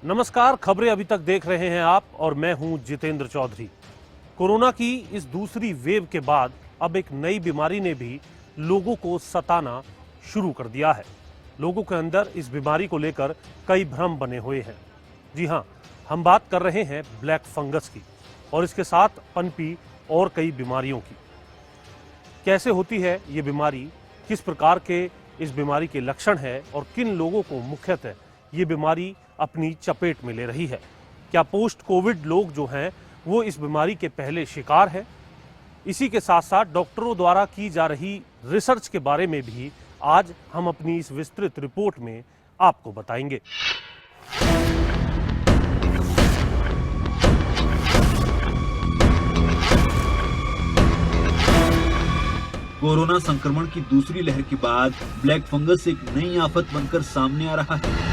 नमस्कार, खबरें अभी तक देख रहे हैं आप और मैं हूं जितेंद्र चौधरी। कोरोना की इस दूसरी वेव के बाद अब एक नई बीमारी ने भी लोगों को सताना शुरू कर दिया है। लोगों के अंदर इस बीमारी को लेकर कई भ्रम बने हुए हैं। जी हां, हम बात कर रहे हैं ब्लैक फंगस की और इसके साथ पनपी और कई बीमारियों की। कैसे होती है ये बीमारी, किस प्रकार के इस बीमारी के लक्षण है और किन लोगों को मुख्यतः ये बीमारी अपनी चपेट में ले रही है। क्या पोस्ट कोविड लोग जो हैं वो इस बीमारी के पहले शिकार है? इसी के साथ साथ डॉक्टरों द्वारा की जा रही रिसर्च के बारे में भी आज हम अपनी इस विस्तृत रिपोर्ट में आपको बताएंगे। कोरोना संक्रमण की दूसरी लहर के बाद ब्लैक फंगस एक नई आफत बनकर सामने आ रहा है।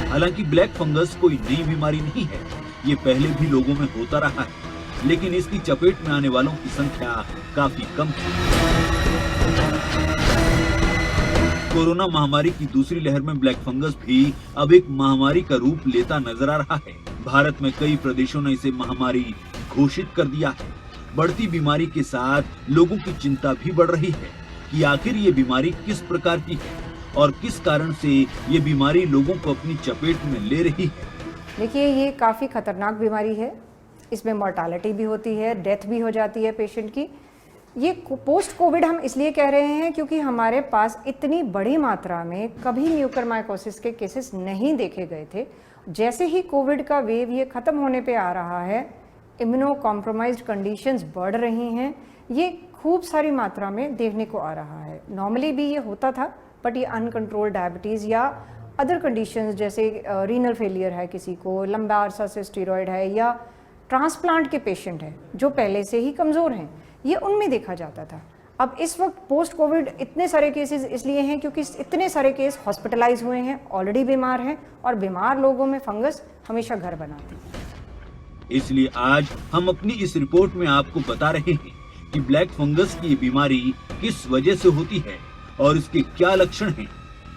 हालांकि ब्लैक फंगस कोई नई बीमारी नहीं है, ये पहले भी लोगों में होता रहा है, लेकिन इसकी चपेट में आने वालों की संख्या काफी कम है। कोरोना महामारी की दूसरी लहर में ब्लैक फंगस भी अब एक महामारी का रूप लेता नजर आ रहा है। भारत में कई प्रदेशों ने इसे महामारी घोषित कर दिया है। बढ़ती बीमारी के साथ लोगों की चिंता भी बढ़ रही है कि आखिर ये बीमारी किस प्रकार की है और किस कारण से ये बीमारी लोगों को अपनी चपेट में ले रही है। देखिए, ये काफ़ी खतरनाक बीमारी है। इसमें मॉर्टालिटी भी होती है, डेथ भी हो जाती है पेशेंट की। ये पोस्ट कोविड हम इसलिए कह रहे हैं क्योंकि हमारे पास इतनी बड़ी मात्रा में कभी म्यूकरमाइकोसिस के केसेस नहीं देखे गए थे। जैसे ही कोविड का वेव ये ख़त्म होने पे आ रहा है, इम्यूनो कॉम्प्रोमाइज्ड कंडीशंस बढ़ रही हैं, ये खूब सारी मात्रा में देखने को आ रहा है। नॉर्मली भी ये होता था, बट ये अनकंट्रोल्ड डायबिटीज़ या अदर कंडीशंस जैसे रीनल फेलियर है, किसी को लंबा अरसा से स्टीरॉयड है या ट्रांसप्लांट के पेशेंट हैं जो पहले से ही कमज़ोर हैं, ये उनमें देखा जाता था। अब इस वक्त पोस्ट कोविड इतने सारे केसेस इसलिए हैं क्योंकि इतने सारे केस हॉस्पिटलाइज हुए हैं, ऑलरेडी बीमार हैं, और बीमार लोगों में फंगस हमेशा घर बनाती है। इसलिए आज हम अपनी इस रिपोर्ट में आपको बता रहे हैं कि ब्लैक फंगस की ये बीमारी किस वजह से होती है और इसके क्या लक्षण हैं।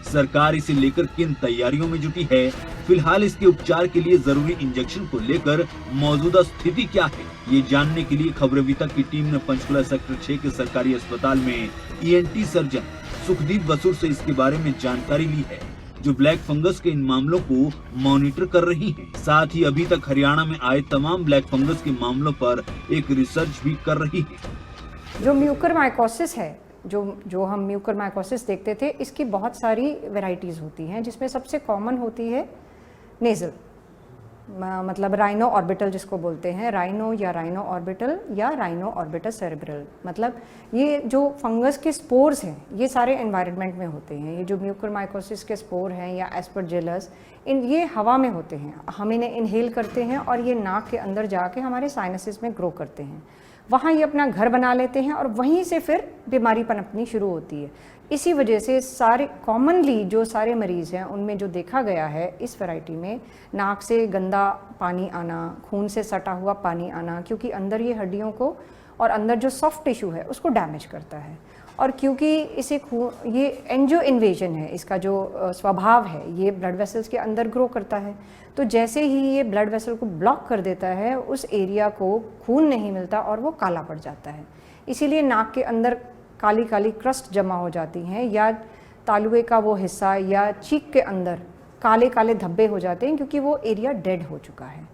सरकार इसे लेकर किन तैयारियों में जुटी है, फिलहाल इसके उपचार के लिए जरूरी इंजेक्शन को लेकर मौजूदा स्थिति क्या है, ये जानने के लिए खबर अभी तक की टीम ने पंचकुला सेक्टर 6 के सरकारी अस्पताल में ईएनटी सर्जन सुखदीप बसुर से इसके बारे में जानकारी ली है, जो ब्लैक फंगस के इन मामलों को मॉनिटर कर रही हैं। साथ ही अभी तक हरियाणा में आए तमाम ब्लैक फंगस के मामलों पर एक रिसर्च भी कर रही है। जो म्यूकरमाइकोसिस है, जो हम म्यूकरमाइकोसिस देखते थे, इसकी बहुत सारी वैरायटीज़ होती हैं, जिसमें सबसे कॉमन होती है नेज़ल, मतलब राइनो ऑर्बिटल जिसको बोलते हैं, राइनो या राइनो ऑर्बिटल या राइनो ऑर्बिटल सेरेब्रल। मतलब ये जो फंगस के स्पोर्स हैं, ये सारे एनवायरनमेंट में होते हैं। ये जो म्यूकरमाइकोसिस के स्पोर हैं या एस्परजिलस, ये हवा में होते हैं, हम इन्हें इनहेल करते हैं और ये नाक के अंदर जाके हमारे साइनसेस में ग्रो करते हैं। वहाँ ये अपना घर बना लेते हैं और वहीं से फिर बीमारी पनपनी शुरू होती है। इसी वजह से सारे कॉमनली जो सारे मरीज़ हैं उनमें जो देखा गया है इस वैरायटी में, नाक से गंदा पानी आना, खून से सटा हुआ पानी आना, क्योंकि अंदर ये हड्डियों को और अंदर जो सॉफ्ट टिश्यू है उसको डैमेज करता है। और क्योंकि इसे ये एंजियो इन्वेजन है, इसका जो स्वभाव है, ये ब्लड वेसल्स के अंदर ग्रो करता है, तो जैसे ही ये ब्लड वेसल को ब्लॉक कर देता है, उस एरिया को खून नहीं मिलता और वो काला पड़ जाता है। इसीलिए नाक के अंदर काली काली क्रस्ट जमा हो जाती हैं, या तालुए का वो हिस्सा या चीक के अंदर काले काले धब्बे हो जाते हैं, क्योंकि वो एरिया डेड हो चुका है।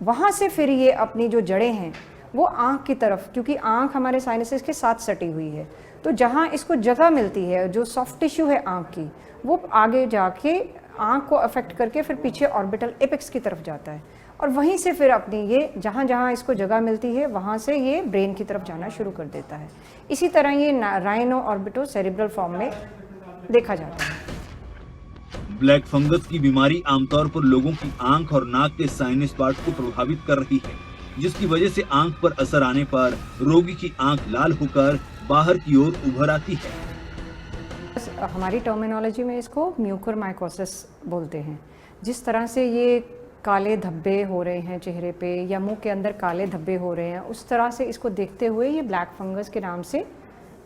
वहाँ से फिर ये अपनी जो जड़ें हैं वो आँख की तरफ, क्योंकि आँख हमारे साइनसेस के साथ सटी हुई है, तो जहाँ इसको जगह मिलती है, जो सॉफ्ट टिश्यू है आँख की, वो आगे जाके आँख को अफेक्ट करके फिर पीछे ऑर्बिटल एपेक्स की तरफ जाता है, और वहीं से फिर अपनी ये जहाँ जहाँ इसको जगह मिलती है वहाँ से ये ब्रेन की तरफ जाना शुरू कर देता है। इसी तरह ये राइनो ऑर्बिटो सेरिब्रल फॉर्म में देखा जाता है। ब्लैक फंगस की बीमारी आमतौर पर लोगों की आंख और नाक के साइनस पार्ट को प्रभावित कर रही है, जिसकी वजह से आंख पर असर आने पर रोगी की आंख लाल होकर बाहर की ओर उभर आती है। हमारी टर्मिनोलॉजी में इसको म्यूकरमाइकोसिस बोलते हैं। जिस तरह से ये काले धब्बे हो रहे हैं चेहरे पे या मुंह के अंदर काले धब्बे हो रहे हैं, उस तरह से इसको देखते हुए ये ब्लैक फंगस के नाम से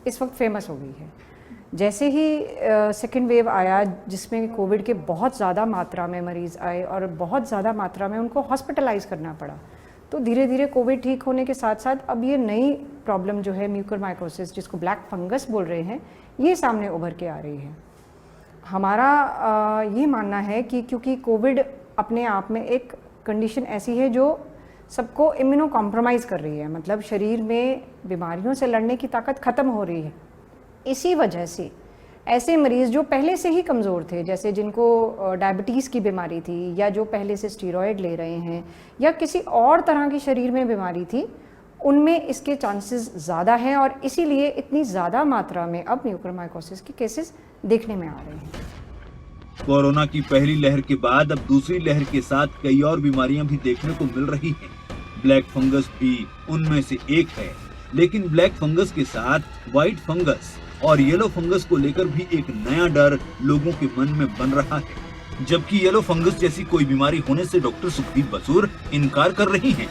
इस वक्त फेमस हो गई है। जैसे ही सेकेंड वेव आया जिसमें कोविड के बहुत ज़्यादा मात्रा में मरीज़ आए और बहुत ज़्यादा मात्रा में उनको हॉस्पिटलाइज करना पड़ा, तो धीरे धीरे कोविड ठीक होने के साथ साथ अब ये नई प्रॉब्लम जो है म्यूकरमाइकोसिस, जिसको ब्लैक फंगस बोल रहे हैं, ये सामने उभर के आ रही है। हमारा ये मानना है कि क्योंकि कोविड अपने आप में एक कंडीशन ऐसी है जो सबको इम्यूनो कॉम्प्रोमाइज़ कर रही है, मतलब शरीर में बीमारियों से लड़ने की ताकत ख़त्म हो रही है। इसी वजह से ऐसे मरीज़ जो पहले से ही कमज़ोर थे, जैसे जिनको डायबिटीज़ की बीमारी थी या जो पहले से स्टीरॉयड ले रहे हैं या किसी और तरह की शरीर में बीमारी थी, उनमें इसके चांसेस ज़्यादा हैं और इसीलिए इतनी ज़्यादा मात्रा में अब म्यूकरमाइकोसिस के केसेस देखने में आ रहे हैं। कोरोना की पहली लहर के बाद अब दूसरी लहर के साथ कई और बीमारियां भी देखने को मिल रही हैं। ब्लैक फंगस भी उनमें से एक है, लेकिन ब्लैक फंगस के साथ व्हाइट फंगस और येलो फंगस को लेकर भी एक नया डर लोगों के मन में बन रहा है। जबकि येलो फंगस जैसी कोई बीमारी होने से डॉक्टर सुखदीप बसूर इनकार कर रही हैं,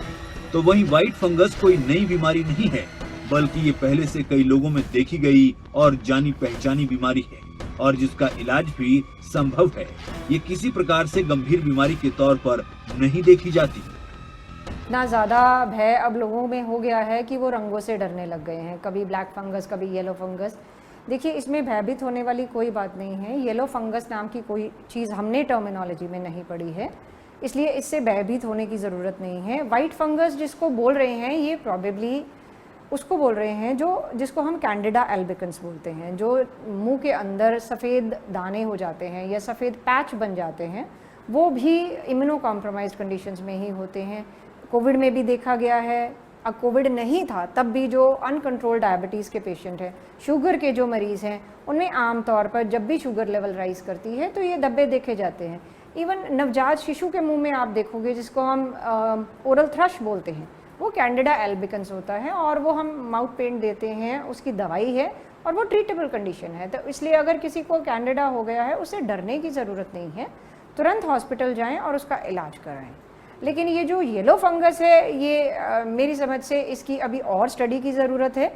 तो वहीं व्हाइट फंगस कोई नई बीमारी नहीं है, बल्कि ये पहले से कई लोगों में देखी गई और जानी पहचानी बीमारी है और जिसका इलाज भी संभव है। ये किसी प्रकार से गंभीर बीमारी के तौर पर नहीं देखी जाती। इतना ज़्यादा भय अब लोगों में हो गया है कि वो रंगों से डरने लग गए हैं, कभी ब्लैक फंगस कभी येलो फंगस। देखिए, इसमें भयभीत होने वाली कोई बात नहीं है। येलो फंगस नाम की कोई चीज़ हमने टर्मिनोलॉजी में नहीं पढ़ी है, इसलिए इससे भयभीत होने की ज़रूरत नहीं है। वाइट फंगस जिसको बोल रहे हैं, ये प्रॉबेबली उसको बोल रहे हैं जिसको हम कैंडिडा एल्बिकन्स बोलते हैं, जो मुंह के अंदर सफ़ेद दाने हो जाते हैं या सफ़ेद पैच बन जाते हैं, वो भी इम्यूनो कॉम्प्रोमाइज्ड कंडीशंस में ही होते हैं। कोविड में भी देखा गया है। अब कोविड नहीं था तब भी जो अनकंट्रोल्ड डायबिटीज़ के पेशेंट हैं, शुगर के जो मरीज़ हैं, उनमें आम तौर पर जब भी शुगर लेवल राइज करती है तो ये धब्बे देखे जाते हैं। इवन नवजात शिशु के मुंह में आप देखोगे, जिसको हम ओरल थ्रश बोलते हैं, वो कैंडिडा एल्बिकन्स होता है और वो हम माउथ पेंट देते हैं, उसकी दवाई है और वो ट्रीटेबल कंडीशन है। तो इसलिए अगर किसी को कैंडिडा हो गया है, उसे डरने की ज़रूरत नहीं है, तुरंत हॉस्पिटल जाएं और उसका इलाज कराएं। लेकिन ये जो येलो फंगस है, ये मेरी समझ से इसकी अभी और स्टडी की ज़रूरत है।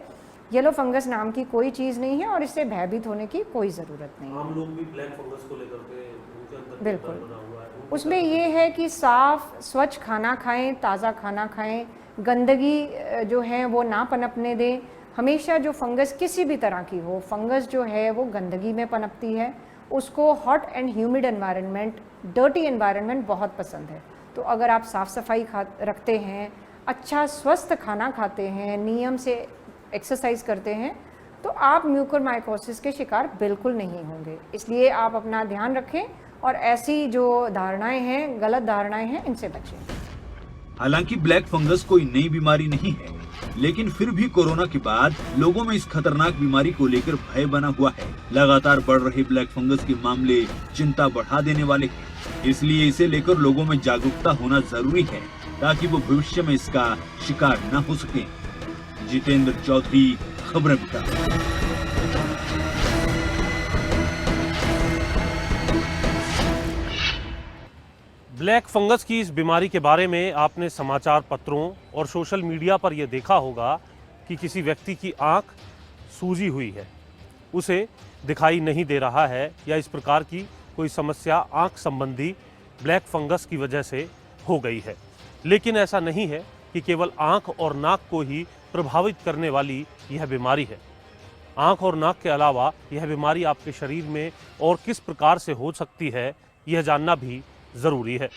येलो फंगस नाम की कोई चीज़ नहीं है और इससे भयभीत होने की कोई ज़रूरत नहीं है। आम लोग भी ब्लैक फंगस को लेकर के उनके अंदर बिल्कुल बना हुआ है। उसमें ये है कि साफ स्वच्छ खाना खाएं, ताज़ा खाना खाएं, गंदगी जो है वो ना पनपने दें। हमेशा जो फंगस किसी भी तरह की हो, फंगस जो है वो गंदगी में पनपती है, उसको hot and humid environment, dirty environment बहुत पसंद है। तो अगर आप साफ़ सफाई रखते हैं, अच्छा स्वस्थ खाना खाते हैं, नियम से एक्सरसाइज करते हैं, तो आप म्यूकरमाइकोसिस के शिकार बिल्कुल नहीं होंगे। इसलिए आप अपना ध्यान रखें और ऐसी जो धारणाएं हैं, गलत धारणाएं हैं, इनसे बचें। हालांकि ब्लैक फंगस कोई नई बीमारी नहीं है, लेकिन फिर भी कोरोना के बाद लोगों में इस खतरनाक बीमारी को लेकर भय बना हुआ है। लगातार बढ़ रहे ब्लैक फंगस के मामले चिंता बढ़ा देने वाले हैं, इसलिए इसे लेकर लोगों में जागरूकता होना जरूरी है ताकि वो भविष्य में इसका शिकार न हो सके। जितेंद्र चौधरी, खबरें बता। ब्लैक फंगस की इस बीमारी के बारे में आपने समाचार पत्रों और सोशल मीडिया पर यह देखा होगा कि किसी व्यक्ति की आंख सूजी हुई है, उसे दिखाई नहीं दे रहा है या इस प्रकार की कोई समस्या आंख संबंधी ब्लैक फंगस की वजह से हो गई है। लेकिन ऐसा नहीं है कि केवल आंख और नाक को ही प्रभावित करने वाली यह बीमारी है। आंख और नाक के अलावा यह बीमारी आपके शरीर में और किस प्रकार से हो सकती है, यह जानना भी जरूरी है।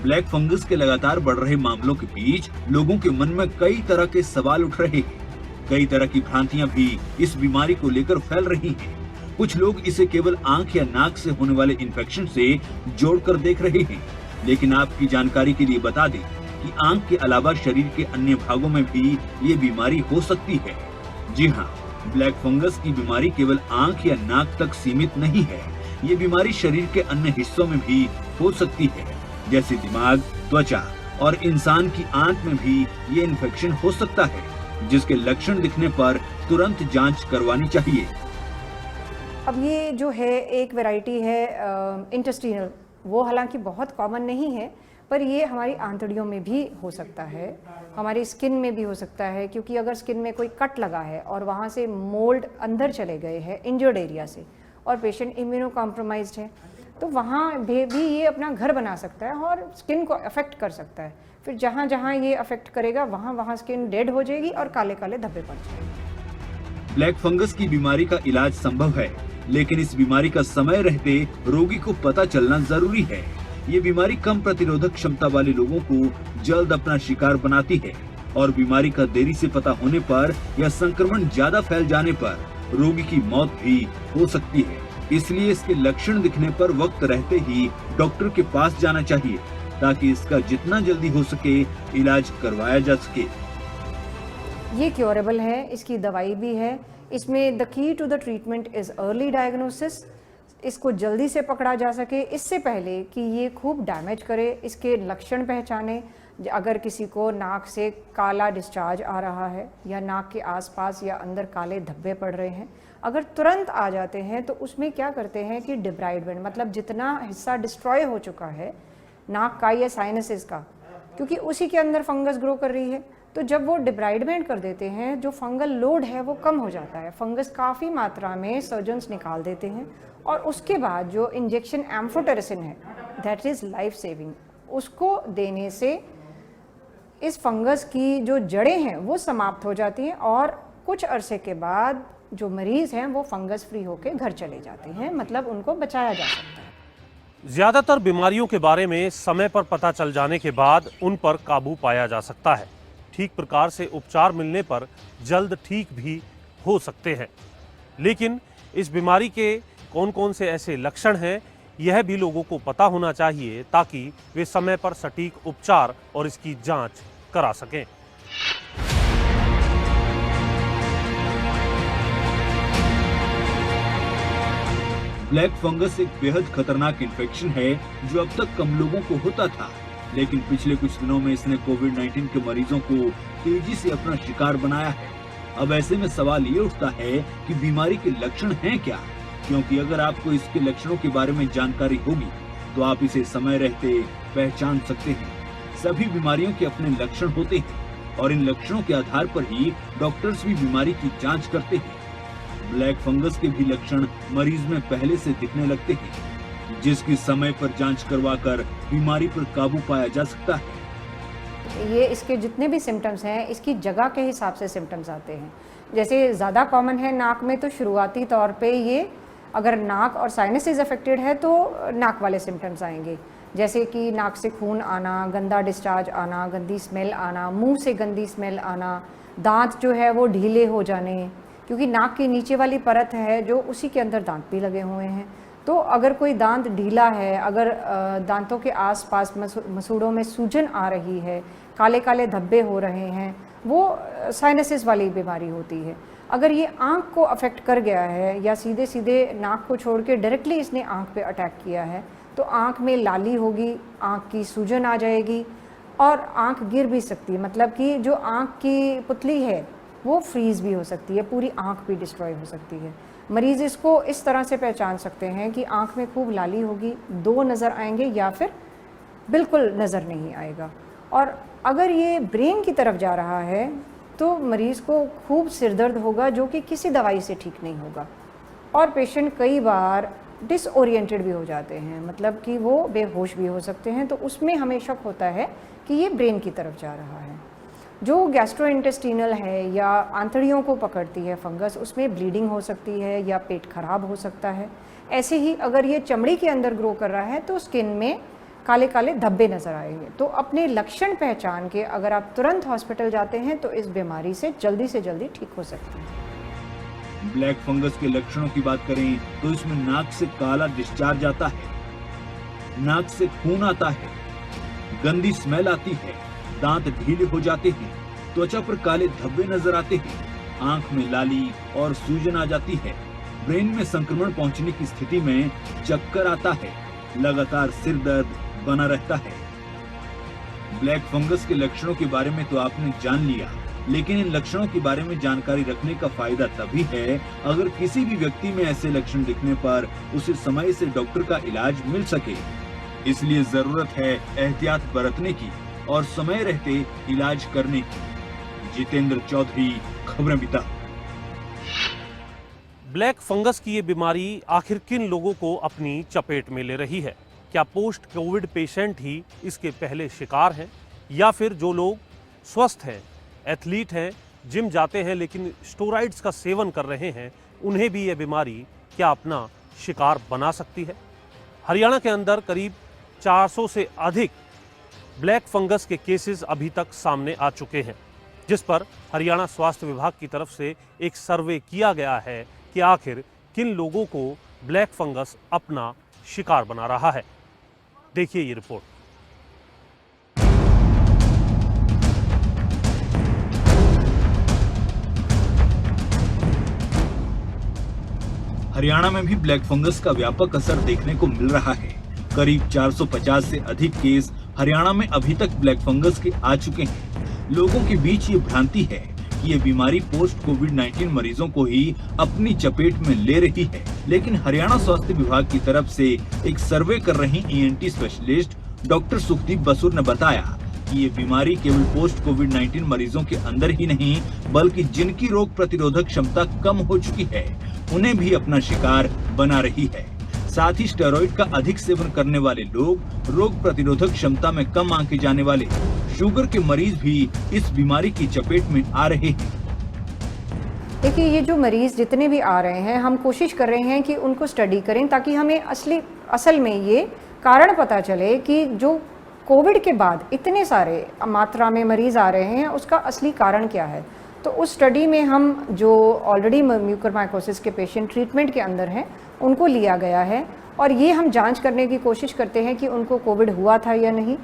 ब्लैक फंगस के लगातार बढ़ रहे मामलों के बीच लोगों के मन में कई तरह के सवाल उठ रहे हैं। कई तरह की भ्रांतियां भी इस बीमारी को लेकर फैल रही हैं। कुछ लोग इसे केवल आंख या नाक से होने वाले इन्फेक्शन से जोड़कर देख रहे हैं, लेकिन आपकी जानकारी के लिए बता दें कि आंख के अलावा शरीर के अन्य भागों में भी ये बीमारी हो सकती है। जी हाँ, ब्लैक फंगस की बीमारी केवल आंख या नाक तक सीमित नहीं है। ये बीमारी शरीर के अन्य हिस्सों में भी हो सकती है, जैसे दिमाग, त्वचा और इंसान की आंत में भी ये इन्फेक्शन हो सकता है, जिसके लक्षण दिखने पर तुरंत जांच करवानी चाहिए। अब ये जो है एक वैरायटी है इंटेस्टिनल, वो हालांकि बहुत कॉमन नहीं है, पर ये हमारी आंतड़ियों में भी हो सकता है, हमारी स्किन में भी हो सकता है, क्योंकि अगर स्किन में कोई कट लगा है और वहाँ से मोल्ड अंदर चले गए हैं इंजर्ड एरिया से और पेशेंट इम्यूनो कॉम्प्रोमाइज्ड है, तो वहाँ भी ये अपना घर बना सकता है और स्किन को अफेक्ट कर सकता है। फिर जहाँ जहाँ ये अफेक्ट करेगा वहाँ स्किन डेड हो जाएगी और काले काले धब्बे पड़ जाएंगे। ब्लैक फंगस की बीमारी का इलाज संभव है, लेकिन इस बीमारी का समय रहते रोगी को पता चलना जरूरी है। ये बीमारी कम प्रतिरोधक क्षमता वाले लोगों को जल्द अपना शिकार बनाती है और बीमारी का देरी से पता होने पर या संक्रमण ज्यादा फैल जाने पर रोगी की मौत भी हो सकती है। इसलिए इसके लक्षण दिखने पर वक्त रहते ही डॉक्टर के पास जाना चाहिए, ताकि इसका जितना जल्दी हो सके इलाज करवाया जा सके। ये क्योरेबल है, इसकी दवाई भी है। इसमें the key to the treatment is early diagnosis. इसको जल्दी से पकड़ा जा सके, इससे पहले कि ये खूब डैमेज करे। इसके लक्षण पहचाने, अगर किसी को नाक से काला डिस्चार्ज आ रहा है या नाक के आसपास या अंदर काले धब्बे पड़ रहे हैं, अगर तुरंत आ जाते हैं तो उसमें क्या करते हैं कि डिब्राइडमेंट, मतलब जितना हिस्सा डिस्ट्रॉय हो चुका है नाक का या साइनसेस का, क्योंकि उसी के अंदर फंगस ग्रो कर रही है, तो जब वो डिब्राइडमेंट कर देते हैं जो फंगल लोड है वो कम हो जाता है। फंगस काफ़ी मात्रा में सर्जन्स निकाल देते हैं और उसके बाद जो इंजेक्शन एम्फोटेरिसिन है, दैट इज़ लाइफ सेविंग, उसको देने से इस फंगस की जो जड़ें हैं वो समाप्त हो जाती हैं और कुछ अरसे के बाद जो मरीज़ हैं वो फंगस फ्री होकर घर चले जाते हैं, मतलब उनको बचाया जा सकता है। ज्यादातर बीमारियों के बारे में समय पर पता चल जाने के बाद उन पर काबू पाया जा सकता है। ठीक प्रकार से उपचार मिलने पर जल्द ठीक भी हो सकते हैं। लेकिन इस बीमारी के कौन कौन से ऐसे लक्षण हैं, यह भी लोगों को पता होना चाहिए, ताकि वे समय पर सटीक उपचार और इसकी जांच करा सकें। ब्लैक फंगस एक बेहद खतरनाक इन्फेक्शन है जो अब तक कम लोगों को होता था, लेकिन पिछले कुछ दिनों में इसने कोविड-19 के मरीजों को तेजी से अपना शिकार बनाया है। अब ऐसे में सवाल ये उठता है कि बीमारी के लक्षण हैं क्या, क्योंकि अगर आपको इसके लक्षणों के बारे में जानकारी होगी तो आप इसे समय रहते पहचान सकते हैं। सभी बीमारियों के अपने लक्षण होते हैं और इन लक्षणों के आधार पर ही डॉक्टर्स भी बीमारी की जांच करते हैं। ब्लैक फंगस के भी लक्षण मरीज में पहले से दिखने लगते हैं, जिसकी समय पर जांच करवाकर बीमारी पर काबू पाया जा सकता है। ये इसके जितने भी सिम्टम्स हैं, इसकी जगह के हिसाब से सिम्टम्स आते हैं। जैसे ज़्यादा कॉमन है नाक में, तो शुरुआती तौर पे ये अगर नाक और साइनसेस अफेक्टेड है तो नाक वाले सिम्टम्स आएंगे, जैसे कि नाक से खून आना, गंदा डिस्चार्ज आना, गंदी स्मेल आना, मुंह से गंदी स्मेल आना, दांत जो है वो ढीले हो जाने, क्योंकि नाक की नीचे वाली परत है जो उसी के अंदर दांत भी लगे हुए हैं। तो अगर कोई दांत ढीला है, अगर दांतों के आसपास मसूड़ों में सूजन आ रही है, काले काले धब्बे हो रहे हैं, वो साइनसिस वाली बीमारी होती है। अगर ये आँख को अफेक्ट कर गया है या सीधे सीधे नाक को छोड़ के डायरेक्टली इसने आँख पे अटैक किया है, तो आँख में लाली होगी, आँख की सूजन आ जाएगी और आँख गिर भी सकती है, मतलब कि जो आँख की पुतली है वो फ्रीज भी हो सकती है, पूरी आँख भी डिस्ट्रॉय हो सकती है। मरीज़ इसको इस तरह से पहचान सकते हैं कि आँख में खूब लाली होगी, दो नज़र आएंगे या फिर बिल्कुल नज़र नहीं आएगा। और अगर ये ब्रेन की तरफ जा रहा है तो मरीज़ को खूब सिरदर्द होगा जो कि किसी दवाई से ठीक नहीं होगा, और पेशेंट कई बार डिसओरिएंटेड भी हो जाते हैं, मतलब कि वो बेहोश भी हो सकते हैं। तो उसमें हमें शक होता है कि ये ब्रेन की तरफ जा रहा है। जो गैस्ट्रोइंटेस्टिनल है या आंतड़ियों को पकड़ती है फंगस, उसमें ब्लीडिंग हो सकती है या पेट खराब हो सकता है। ऐसे ही अगर ये चमड़ी के अंदर ग्रो कर रहा है तो स्किन में काले काले धब्बे नज़र आएंगे। तो अपने लक्षण पहचान के अगर आप तुरंत हॉस्पिटल जाते हैं तो इस बीमारी से जल्दी ठीक हो सकते हैं। ब्लैक फंगस के लक्षणों की बात करें तो इसमें नाक से काला डिस्चार्ज आता है, नाक से खून आता है, गंदी स्मेल आती है, दांत ढीले हो जाते हैं, त्वचा पर काले धब्बे नजर आते हैं, आंख में लाली और सूजन आ जाती है, ब्रेन में संक्रमण पहुंचने की स्थिति में चक्कर आता है, लगातार सिर दर्द बना रहता है। ब्लैक फंगस के लक्षणों के बारे में तो आपने जान लिया, लेकिन इन लक्षणों के बारे में जानकारी रखने का फायदा तभी है अगर किसी भी व्यक्ति में ऐसे लक्षण दिखने पर उसे समय से डॉक्टर का इलाज मिल सके। इसलिए जरूरत है एहतियात बरतने की और समय रहते इलाज करने की। जितेंद्र चौधरी, खबरें बिता। ब्लैक फंगस की ये बीमारी आखिर किन लोगों को अपनी चपेट में ले रही है? क्या पोस्ट कोविड पेशेंट ही इसके पहले शिकार हैं, या फिर जो लोग स्वस्थ हैं, एथलीट हैं, जिम जाते हैं लेकिन स्टेरॉइड्स का सेवन कर रहे हैं, उन्हें भी ये बीमारी क्या अपना शिकार बना सकती है? हरियाणा के अंदर करीब 400 से अधिक ब्लैक फंगस के केसेस अभी तक सामने आ चुके हैं, जिस पर हरियाणा स्वास्थ्य विभाग की तरफ से एक सर्वे किया गया है कि आखिर किन लोगों को ब्लैक फंगस अपना शिकार बना रहा है। देखिए ये रिपोर्ट। हरियाणा में भी ब्लैक फंगस का व्यापक असर देखने को मिल रहा है। करीब 450 से अधिक केस हरियाणा में अभी तक ब्लैक फंगस के आ चुके हैं। लोगों के बीच ये भ्रांति है कि ये बीमारी पोस्ट कोविड-19 मरीजों को ही अपनी चपेट में ले रही है, लेकिन हरियाणा स्वास्थ्य विभाग की तरफ से एक सर्वे कर रही ईएनटी स्पेशलिस्ट डॉक्टर सुखदीप बसुर ने बताया कि ये बीमारी केवल पोस्ट कोविड-19 मरीजों के अंदर ही नहीं बल्कि जिनकी रोग प्रतिरोधक क्षमता कम हो चुकी है उन्हें भी अपना शिकार बना रही है। साथ ही स्टेरॉइड का अधिक सेवन करने वाले लोग, रोग प्रतिरोधक क्षमता में कम आंके जाने वाले, शुगर के मरीज भी इस बीमारी की चपेट में आ रहे हैं। देखिए, ये जो मरीज जितने भी आ रहे हैं, हम कोशिश कर रहे हैं कि उनको स्टडी करें ताकि हमें असल में ये कारण पता चले कि जो कोविड के बाद इतने सारे मात्रा में मरीज आ रहे हैं उसका असली कारण क्या है। तो उस स्टडी में हम जो ऑलरेडी म्यूकरमाइकोसिस के पेशेंट ट्रीटमेंट के अंदर हैं उनको लिया गया है और ये हम जांच करने की कोशिश करते हैं कि उनको कोविड हुआ था या नहीं,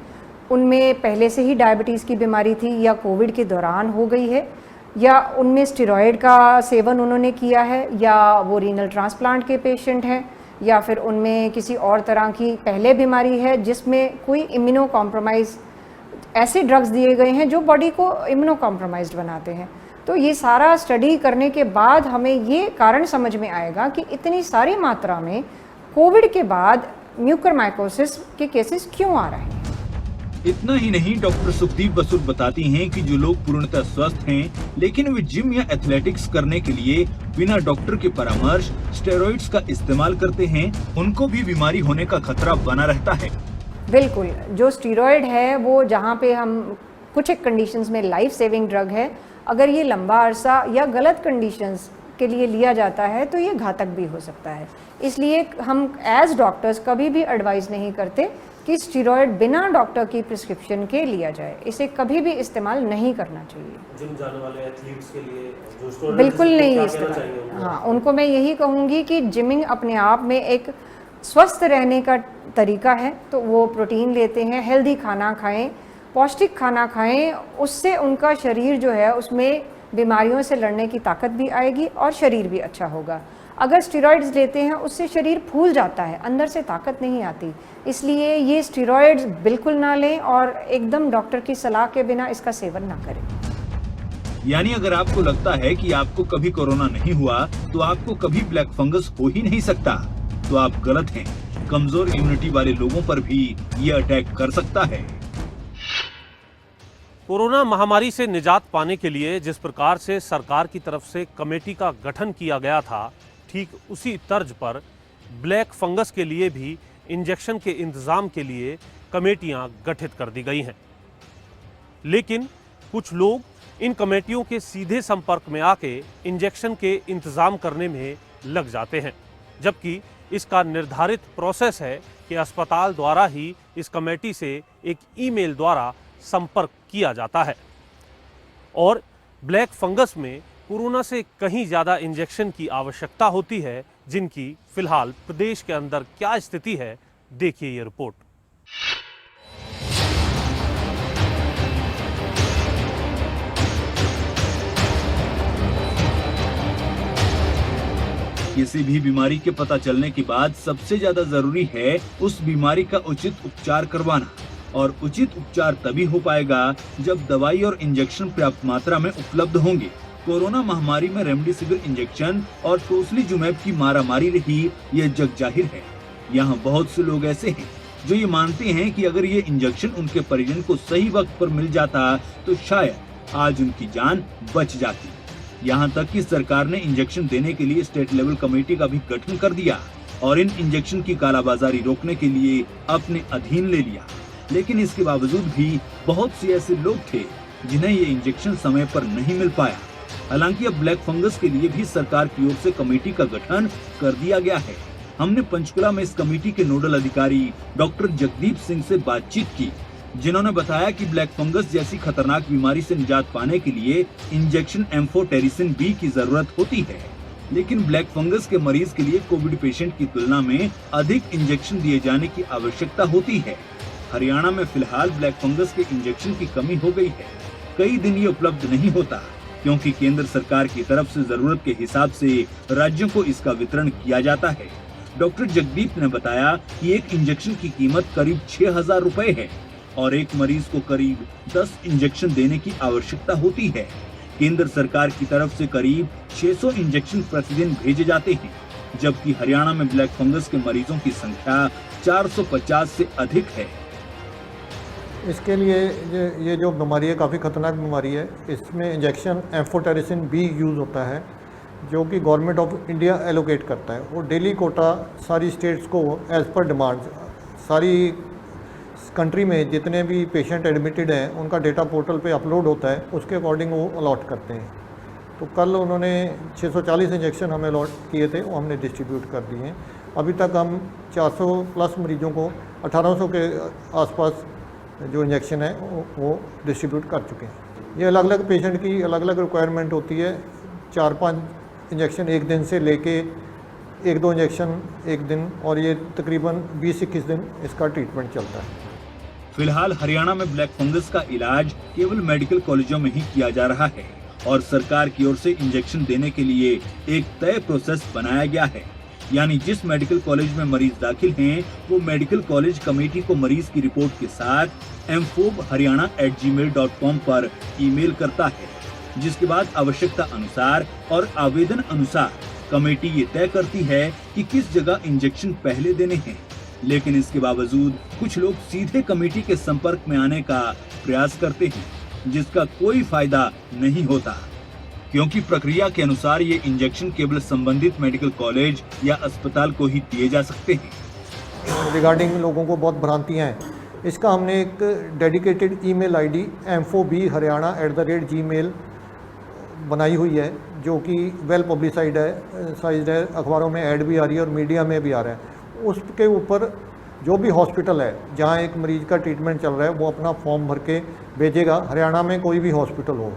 उनमें पहले से ही डायबिटीज़ की बीमारी थी या कोविड के दौरान हो गई है, या उनमें स्टेरॉयड का सेवन उन्होंने किया है, या वो रीनल ट्रांसप्लांट के पेशेंट हैं, या फिर उनमें किसी और तरह की पहले बीमारी है जिसमें कोई इम्यूनो कॉम्प्रोमाइज़ ऐसे ड्रग्स दिए गए हैं जो बॉडी को इम्यूनो कॉम्प्रोमाइज्ड बनाते हैं। तो ये सारा स्टडी करने के बाद हमें ये कारण समझ में आएगा कि इतनी सारी मात्रा में कोविड के बाद म्यूकरमाइकोसिस के केसेस क्यों आ रहे हैं। इतना ही नहीं, डॉक्टर सुखदीप बसुर बताती हैं कि जो लोग पूर्णतः स्वस्थ हैं लेकिन वे जिम या एथलेटिक्स करने के लिए बिना डॉक्टर के परामर्श स्टेरॉइड्स का इस्तेमाल करते हैं, उनको भी बीमारी होने का खतरा बना रहता है। बिल्कुल, जो स्टेरॉयड है वो जहाँ पे हम कुछ एक कंडीशंस में लाइफ सेविंग ड्रग है, अगर ये लंबा अरसा या गलत कंडीशंस के लिए लिया जाता है तो ये घातक भी हो सकता है। इसलिए हम एज डॉक्टर्स कभी भी एडवाइस नहीं करते कि स्टेरॉयड बिना डॉक्टर की प्रिस्क्रिप्शन के लिया जाए, इसे कभी भी इस्तेमाल नहीं करना चाहिए। जिम जाने वाले एथलीट्स के लिए जो स्टेरॉयड बिल्कुल नहीं इस्तेमाल। हाँ, उनको मैं यही कहूँगी कि जिमिंग अपने आप में एक स्वस्थ रहने का तरीका है, तो वो प्रोटीन लेते हैं, हेल्दी खाना खाएं, पौष्टिक खाना खाएं, उससे उनका शरीर जो है उसमें बीमारियों से लड़ने की ताकत भी आएगी और शरीर भी अच्छा होगा। अगर स्टेरॉइड्स लेते हैं उससे शरीर फूल जाता है, अंदर से ताकत नहीं आती, इसलिए ये स्टेरॉइड्स बिल्कुल ना लें और एकदम डॉक्टर की सलाह के बिना इसका सेवन ना करें। यानी अगर आपको लगता है कि आपको कभी कोरोना नहीं हुआ तो आपको कभी ब्लैक फंगस हो ही नहीं सकता, तो आप गलत हैं। कमजोर इम्यूनिटी वाले लोगों पर भी ये अटैक कर सकता है। कोरोना महामारी से निजात पाने के लिए जिस प्रकार से सरकार की तरफ से कमेटी का गठन किया गया था, ठीक उसी तर्ज पर ब्लैक फंगस के लिए भी इंजेक्शन के इंतजाम के लिए कमेटियां गठित कर दी गई हैं। लेकिन कुछ लोग इन कमेटियों के सीधे संपर्क में आके इंजेक्शन के इंतजाम करने में लग जाते हैं, जबकि इसका निर्धारित प्रोसेस है कि अस्पताल द्वारा ही इस कमेटी से एक ईमेल द्वारा संपर्क किया जाता है। और ब्लैक फंगस में कोरोना से कहीं ज़्यादा इंजेक्शन की आवश्यकता होती है, जिनकी फिलहाल प्रदेश के अंदर क्या स्थिति है, देखिए ये रिपोर्ट। किसी भी बीमारी के पता चलने के बाद सबसे ज्यादा जरूरी है उस बीमारी का उचित उपचार करवाना और उचित उपचार तभी हो पाएगा जब दवाई और इंजेक्शन पर्याप्त मात्रा में उपलब्ध होंगे। कोरोना महामारी में रेमडेसिविर इंजेक्शन और टोसिलीजुमैब की मारामारी रही, ये जग जाहिर है। यहाँ बहुत से लोग ऐसे हैं जो ये मानते हैं कि अगर ये इंजेक्शन उनके परिजन को सही वक्त पर मिल जाता तो शायद आज उनकी जान बच जाती। यहाँ तक कि सरकार ने इंजेक्शन देने के लिए स्टेट लेवल कमेटी का भी गठन कर दिया और इन इंजेक्शन की कालाबाजारी रोकने के लिए अपने अधीन ले लिया। लेकिन इसके बावजूद भी बहुत से ऐसे लोग थे जिन्हें ये इंजेक्शन समय पर नहीं मिल पाया। हालांकि अब ब्लैक फंगस के लिए भी सरकार की ओर से कमेटी का गठन कर दिया गया है। हमने पंचकुला में इस कमेटी के नोडल अधिकारी डॉक्टर जगदीप सिंह से बातचीत की, जिन्होंने बताया कि ब्लैक फंगस जैसी खतरनाक बीमारी से निजात पाने के लिए इंजेक्शन एम्फोटेरिसिन बी की जरूरत होती है। लेकिन ब्लैक फंगस के मरीज के लिए कोविड पेशेंट की तुलना में अधिक इंजेक्शन दिए जाने की आवश्यकता होती है। हरियाणा में फिलहाल ब्लैक फंगस के इंजेक्शन की कमी हो गई है। कई दिन ये उपलब्ध नहीं होता क्योंकि केंद्र सरकार की तरफ से जरूरत के हिसाब से राज्यों को इसका वितरण किया जाता है। डॉक्टर जगदीप ने बताया कि एक इंजेक्शन की कीमत करीब 6,000 रुपए है और एक मरीज को करीब 10 इंजेक्शन देने की आवश्यकता होती है। केंद्र सरकार की तरफ से करीब 600 इंजेक्शन प्रतिदिन भेजे जाते हैं, जबकि हरियाणा में ब्लैक फंगस के मरीजों की संख्या 450 से अधिक है। इसके लिए ये जो बीमारी है काफ़ी ख़तरनाक बीमारी है। इसमें इंजेक्शन एम्फोटेरिसिन बी यूज़ होता है जो कि गवर्नमेंट ऑफ इंडिया एलोकेट करता है। वो डेली कोटा सारी स्टेट्स को एज़ पर डिमांड, सारी कंट्री में जितने भी पेशेंट एडमिटेड हैं उनका डेटा पोर्टल पे अपलोड होता है, उसके अकॉर्डिंग वो अलॉट करते हैं। तो कल उन्होंने 640 इंजेक्शन हमें अलॉट किए थे, वो हमने डिस्ट्रीब्यूट कर दिए हैं। अभी तक हम 400 प्लस मरीजों को 1800 के आसपास जो इंजेक्शन है वो डिस्ट्रीब्यूट कर चुके हैं। ये अलग अलग पेशेंट की अलग अलग रिक्वायरमेंट होती है। 4-5 इंजेक्शन एक दिन से लेके 1-2 इंजेक्शन एक दिन, और ये तकरीबन 20-21 दिन इसका ट्रीटमेंट चलता है। फिलहाल हरियाणा में ब्लैक फंगस का इलाज केवल मेडिकल कॉलेजों में ही किया जा रहा है और सरकार की ओर से इंजेक्शन देने के लिए एक तय प्रोसेस बनाया गया है। यानी जिस मेडिकल कॉलेज में मरीज दाखिल हैं, वो मेडिकल कॉलेज कमेटी को मरीज की रिपोर्ट के साथ mfob-haryana@gmail.com पर ईमेल करता है, जिसके बाद आवश्यकता अनुसार और आवेदन अनुसार कमेटी ये तय करती है कि किस जगह इंजेक्शन पहले देने हैं। लेकिन इसके बावजूद कुछ लोग सीधे कमेटी के संपर्क में आने का प्रयास करते हैं, जिसका कोई फायदा नहीं होता, क्योंकि प्रक्रिया के अनुसार ये इंजेक्शन केवल संबंधित मेडिकल कॉलेज या अस्पताल को ही दिए जा सकते हैं। रिगार्डिंग लोगों को बहुत भ्रांतियाँ हैं। इसका हमने एक डेडिकेटेड ईमेल आईडी mfob-haryana@gmail बनाई हुई है, जो कि वेल पब्लिसाइड है, अखबारों में ऐड भी आ रही है और मीडिया में भी आ रहा है। उसके ऊपर जो भी हॉस्पिटल है जहाँ एक मरीज का ट्रीटमेंट चल रहा है वो अपना फॉर्म भर के भेजेगा। हरियाणा में कोई भी हॉस्पिटल हो,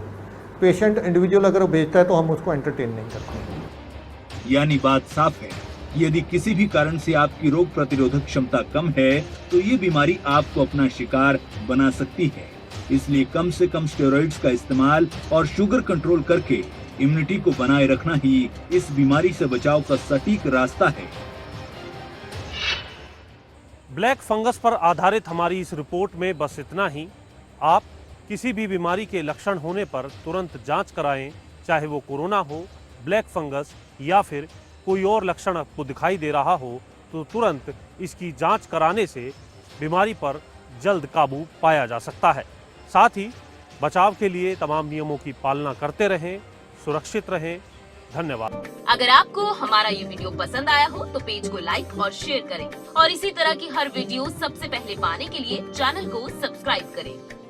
पेशेंट इंडिविजुअल अगर भेजता है तो हम उसको एंटरटेन नहीं करते। यानी बात साफ है, यदि किसी भी कारण से आपकी रोग प्रतिरोधक क्षमता कम है तो ये बीमारी आपको अपना शिकार बना सकती है। इसलिए कम से कम स्टेरॉइड्स का इस्तेमाल और शुगर कंट्रोल करके इम्यूनिटी को बनाए रखना ही इस बीमारी से बचाव का सटीक रास्ता है। ब्लैक फंगस पर आधारित हमारी इस रिपोर्ट में बस इतना ही। आप किसी भी बीमारी के लक्षण होने पर तुरंत जांच कराएं, चाहे वो कोरोना हो, ब्लैक फंगस या फिर कोई और लक्षण आपको दिखाई दे रहा हो, तो तुरंत इसकी जांच कराने से बीमारी पर जल्द काबू पाया जा सकता है। साथ ही बचाव के लिए तमाम नियमों की पालना करते रहें, सुरक्षित रहें। धन्यवाद। अगर आपको हमारा ये वीडियो पसंद आया हो तो पेज को लाइक और शेयर करें और इसी तरह की हर वीडियो सबसे पहले पाने के लिए चैनल को सब्सक्राइब करें।